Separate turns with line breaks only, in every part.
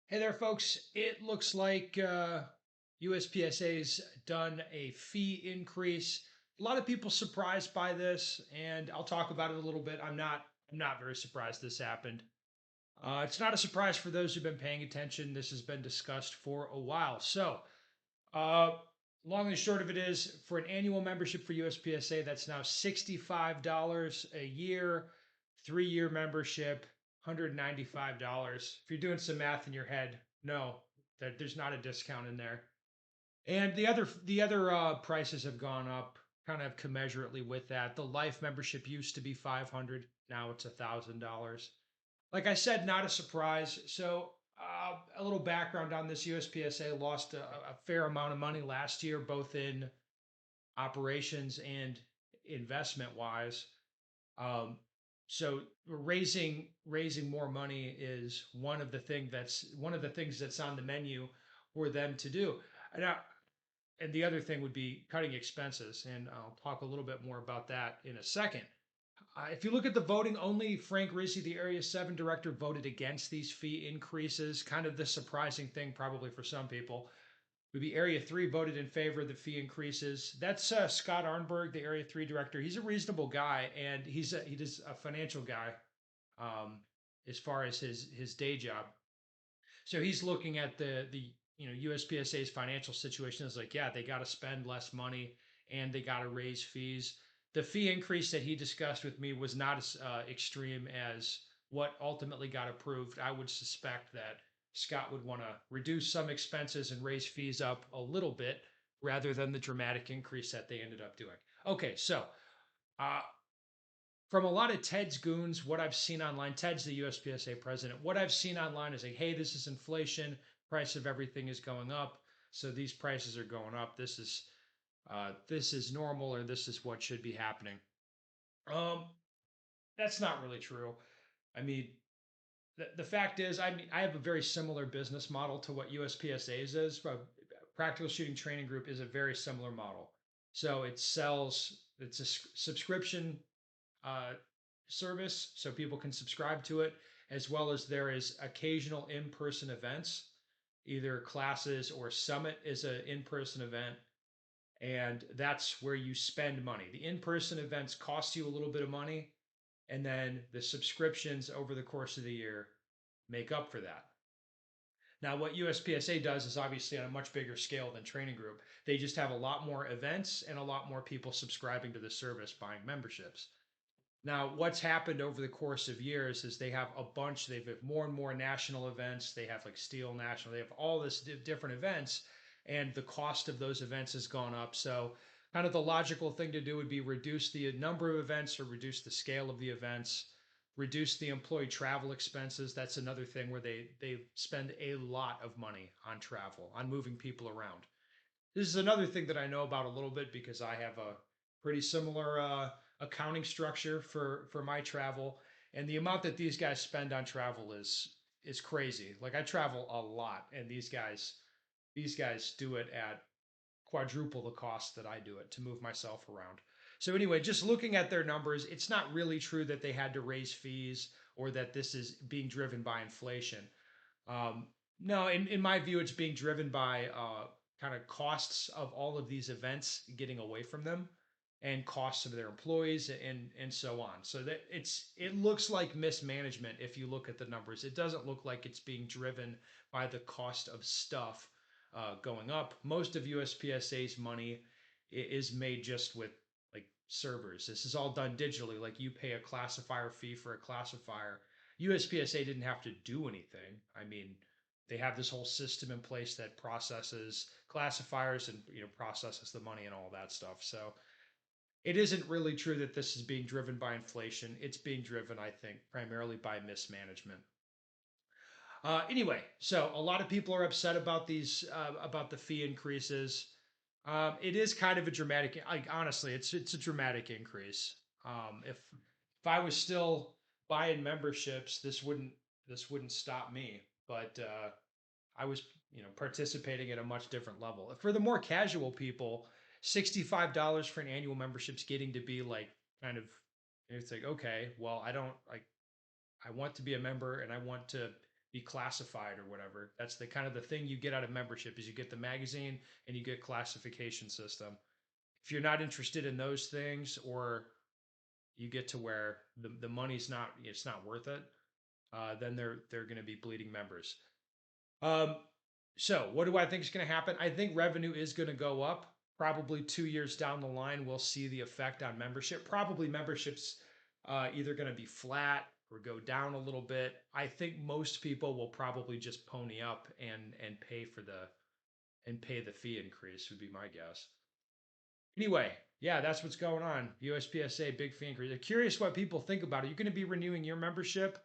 Hey there, folks. It looks like USPSA's done a fee increase. A lot of people surprised by this, and I'll talk about it a little bit. I'm not very surprised this happened. It's not a surprise for those who've been paying attention. This has been discussed for a while. Uh, Long and short of it is, for an annual membership for USPSA, that's now $65 a year, 3 year membership, $195. If you're doing some math in your head, no, that there's not a discount in there. And the other prices have gone up kind of commensurately with that. The life membership used to be 500, now it's $1,000. Like I said, not a surprise. A little background on this: USPSA lost a fair amount of money last year, both in operations and investment wise. Um, so raising more money is one of the things that's on the menu for them to do. And, I, and the other thing would be cutting expenses, and I'll talk a little bit more about that in a second. If you look at the voting, only Frank Rizzi, the Area 7 director, voted against these fee increases. Kind of the surprising thing, probably for some people, would be Area 3 voted in favor of the fee increases. That's Scott Arnberg, the Area 3 director. He's a reasonable guy, and he is a financial guy um, as far as his day job. So he's looking at the USPSA's financial situation is like, yeah, they got to spend less money and they got to raise fees. The fee increase that he discussed with me was not as extreme as what ultimately got approved. I would suspect that Scott would want to reduce some expenses and raise fees up a little bit rather than the dramatic increase that they ended up doing. Okay, so uh, from a lot of Ted's goons, what I've seen online, Ted's the USPSA president. What I've seen online is like, hey, this is inflation. Price of everything is going up, so these prices are going up. This is normal, or this is what should be happening. Um, that's not really true. I mean, the fact is, I have a very similar business model to what USPSA's is. Practical Shooting Training Group is a very similar model. So it's a subscription uh, service, so people can subscribe to it, as well as there is occasional in-person events. Either classes or summit is an in-person event, and that's where you spend money. The in-person events cost you a little bit of money, and then the subscriptions over the course of the year make up for that. Now, what USPSA does is obviously on a much bigger scale than Training Group. They just have a lot more events and a lot more people subscribing to the service, buying memberships. Now, what's happened over the course of years is they have more and more national events. They have like Steel National, they have all this different events, and the cost of those events has gone up. So, kind of the logical thing to do would be reduce the number of events or reduce the scale of the events, reduce the employee travel expenses. That's another thing where they spend a lot of money on travel, on moving people around. This is another thing that I know about a little bit because I have a pretty similar accounting structure for my travel, and the amount that these guys spend on travel is crazy. Like I travel a lot, and these guys do it at quadruple the cost that I do it to move myself around. So anyway, just looking at their numbers, it's not really true that they had to raise fees or that this is being driven by inflation. Um, no, in my view, it's being driven by kind of costs of all of these events getting away from them and costs of their employees and so on. So that it looks like mismanagement if you look at the numbers. It doesn't look like it's being driven by the cost of stuff going up. Most of USPSA's money is made just with like servers. This is all done digitally. Like you pay a classifier fee for a classifier. USPSA didn't have to do anything. I mean, they have this whole system in place that processes classifiers and processes the money and all that stuff. So it isn't really true that this is being driven by inflation. It's being driven, I think, primarily by mismanagement. Anyway, so a lot of people are upset about the fee increases. It is kind of a dramatic. Like honestly, it's a dramatic increase. If I was still buying memberships, this wouldn't stop me. But I was participating at a much different level. For the more casual people, $65 for an annual membership's getting to be like kind of. It's like okay, well I don't like I want to be a member and I want to be classified or whatever. That's the kind of the thing you get out of membership is you get the magazine and you get classification system. If you're not interested in those things, or you get to where the money's not, it's not worth it, then they're going to be bleeding members. Um, so what do I think is going to happen? I think revenue is going to go up. Probably 2 years down the line, we'll see the effect on membership. Probably memberships either going to be flat or go down a little bit. I think most people will probably just pony up and pay for the and pay the fee increase would be my guess. Anyway, yeah, that's what's going on. USPSA big fee increase. I'm curious what people think about it. You're going to be renewing your membership.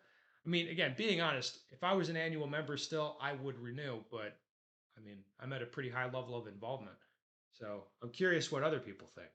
I mean, again, being honest, if I was an annual member still, I would renew, but I mean, I'm at a pretty high level of involvement. So I'm curious what other people think.